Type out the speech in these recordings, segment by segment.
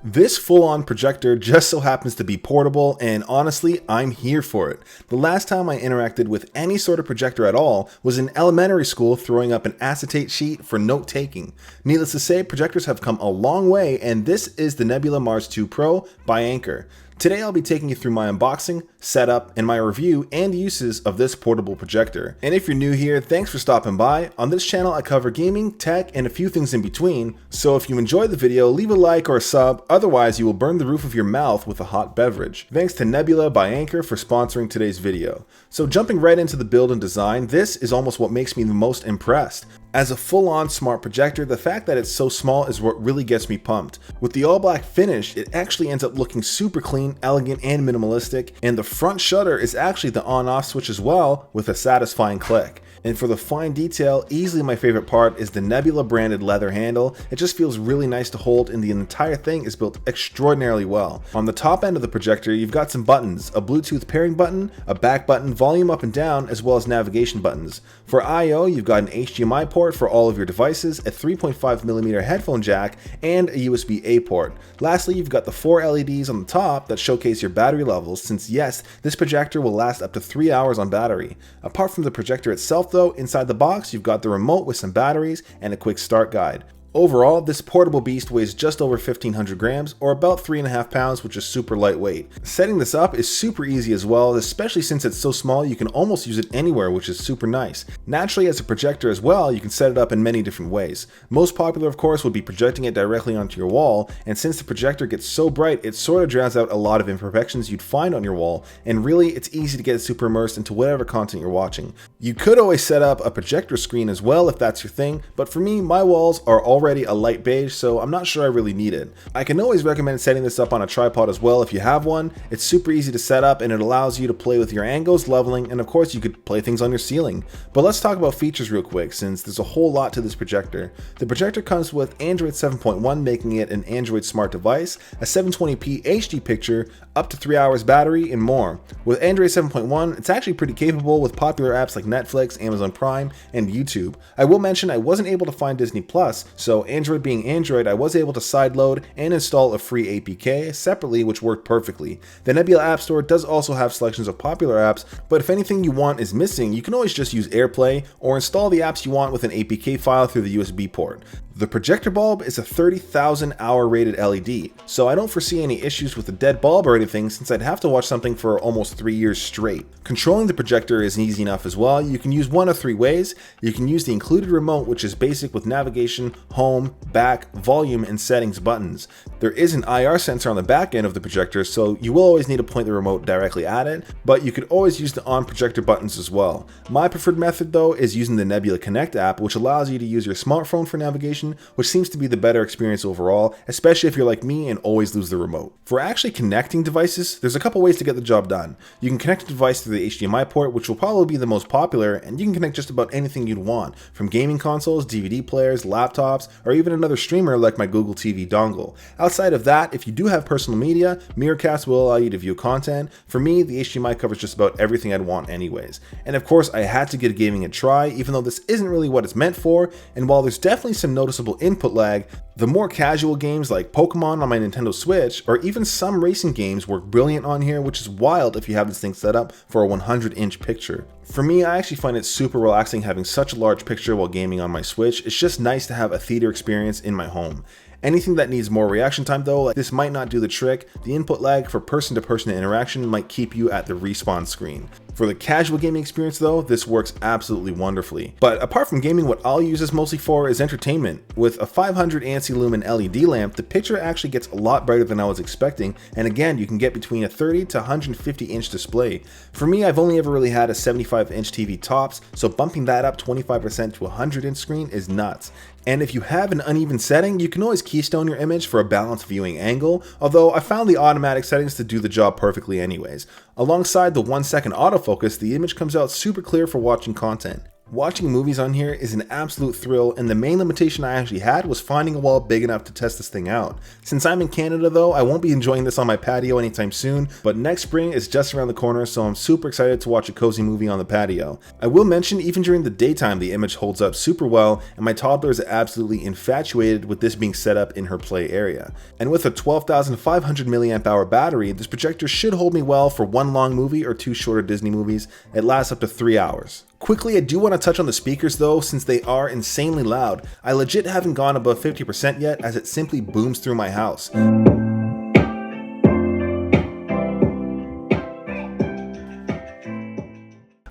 This full-on projector just so happens to be portable, and honestly, I'm here for it. The last time I interacted with any sort of projector at all was in elementary school throwing up an acetate sheet for note-taking. Needless to say, projectors have come a long way, and this is the Nebula Mars II Pro by Anker. Today I'll be taking you through my unboxing, setup, and my review and uses of this portable projector. And if you're new here, thanks for stopping by. On this channel I cover gaming, tech, and a few things in between, so if you enjoyed the video, leave a like or a sub, otherwise you will burn the roof of your mouth with a hot beverage. Thanks to Nebula by Anker for sponsoring today's video. So jumping right into the build and design, this is almost what makes me the most impressed. As a full-on smart projector, the fact that it's so small is what really gets me pumped. With the all-black finish, it actually ends up looking super clean, elegant, and minimalistic, and the front shutter is actually the on-off switch as well, with a satisfying click. And for the fine detail, easily my favorite part is the Nebula branded leather handle. It just feels really nice to hold, and the entire thing is built extraordinarily well. On the top end of the projector, you've got some buttons, a Bluetooth pairing button, a back button, volume up and down, as well as navigation buttons. For I/O, you've got an HDMI port for all of your devices, a 3.5mm headphone jack, and a USB-A port. Lastly, you've got the 4 LEDs on the top that showcase your battery levels, since yes, this projector will last up to 3 hours on battery. Apart from the projector itself though, inside the box you've got the remote with some batteries and a quick start guide. Overall, this portable beast weighs just over 1,500 grams, or about 3.5 pounds, which is super lightweight. Setting this up is super easy as well, especially since it's so small you can almost use it anywhere, which is super nice. Naturally, as a projector as well, you can set it up in many different ways. Most popular, of course, would be projecting it directly onto your wall, and since the projector gets so bright, it sort of drowns out a lot of imperfections you'd find on your wall, and really, it's easy to get super immersed into whatever content you're watching. You could always set up a projector screen as well if that's your thing, but for me, my walls are already a light beige, so I'm not sure I really need it. I can always recommend setting this up on a tripod as well if you have one. It's super easy to set up and it allows you to play with your angles, leveling, and of course you could play things on your ceiling. But let's talk about features real quick, since there's a whole lot to this projector. The projector comes with Android 7.1, making it an Android smart device, a 720p HD picture, up to 3 hours battery, and more. With Android 7.1, it's actually pretty capable with popular apps like Netflix, Amazon Prime, and YouTube. I will mention I wasn't able to find Disney Plus, so Android being Android, I was able to sideload and install a free APK separately, which worked perfectly. The Nebula App Store does also have selections of popular apps, but if anything you want is missing, you can always just use AirPlay or install the apps you want with an APK file through the USB port. The projector bulb is a 30,000 hour rated LED, so I don't foresee any issues with the dead bulb or anything, since I'd have to watch something for almost 3 years straight. Controlling the projector is easy enough as well. You can use one of 3 ways. You can use the included remote, which is basic with navigation, home, back, volume, and settings buttons. There is an IR sensor on the back end of the projector, so you will always need to point the remote directly at it, but you could always use the on projector buttons as well. My preferred method though is using the Nebula Connect app, which allows you to use your smartphone for navigation, which seems to be the better experience overall, especially if you're like me and always lose the remote. For actually connecting devices, there's a couple ways to get the job done. You can connect a device through the HDMI port, which will probably be the most popular, and you can connect just about anything you'd want, from gaming consoles, DVD players, laptops, or even another streamer like my Google TV dongle. Outside of that, if you do have personal media, Miracast will allow you to view content. For me, the HDMI covers just about everything I'd want anyways. And of course, I had to give gaming a try, even though this isn't really what it's meant for, and while there's definitely some noticeable input lag, the more casual games like Pokemon on my Nintendo Switch, or even some racing games work brilliant on here, which is wild if you have this thing set up for a 100-inch picture. For me, I actually find it super relaxing having such a large picture while gaming on my Switch. It's just nice to have a theater experience in my home. Anything that needs more reaction time though, like this might not do the trick. The input lag for person-to-person interaction might keep you at the respawn screen. For the casual gaming experience though, this works absolutely wonderfully. But apart from gaming, what I'll use this mostly for is entertainment. With a 500 ANSI lumen LED lamp, the picture actually gets a lot brighter than I was expecting, and again, you can get between a 30 to 150 inch display. For me, I've only ever really had a 75-inch TV tops, so bumping that up 25% to a 100-inch screen is nuts. And if you have an uneven setting, you can always keystone your image for a balanced viewing angle, although I found the automatic settings to do the job perfectly anyways. Alongside the 1-second autofocus, the image comes out super clear for watching content. Watching movies on here is an absolute thrill, and the main limitation I actually had was finding a wall big enough to test this thing out. Since I'm in Canada though, I won't be enjoying this on my patio anytime soon, but next spring is just around the corner, so I'm super excited to watch a cozy movie on the patio. I will mention, even during the daytime, the image holds up super well, and my toddler is absolutely infatuated with this being set up in her play area. And with a 12,500 mAh battery, this projector should hold me well for one long movie or two shorter Disney movies. It lasts up to 3 hours. Quickly, I do want to touch on the speakers though, since they are insanely loud. I legit haven't gone above 50% yet, as it simply booms through my house.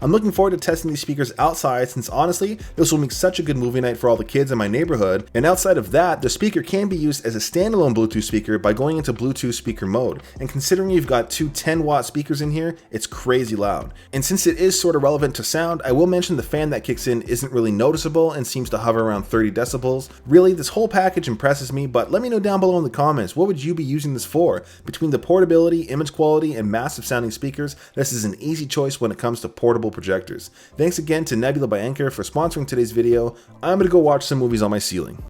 I'm looking forward to testing these speakers outside, since honestly, this will make such a good movie night for all the kids in my neighborhood. And outside of that, the speaker can be used as a standalone Bluetooth speaker by going into Bluetooth speaker mode. And considering you've got two 10-watt speakers in here, it's crazy loud. And since it is sort of relevant to sound, I will mention the fan that kicks in isn't really noticeable and seems to hover around 30 decibels. Really, this whole package impresses me, but let me know down below in the comments, what would you be using this for? Between the portability, image quality, and massive sounding speakers, this is an easy choice when it comes to portable projectors. Thanks again to Nebula by Anchor for sponsoring today's video. I'm gonna go watch some movies on my ceiling.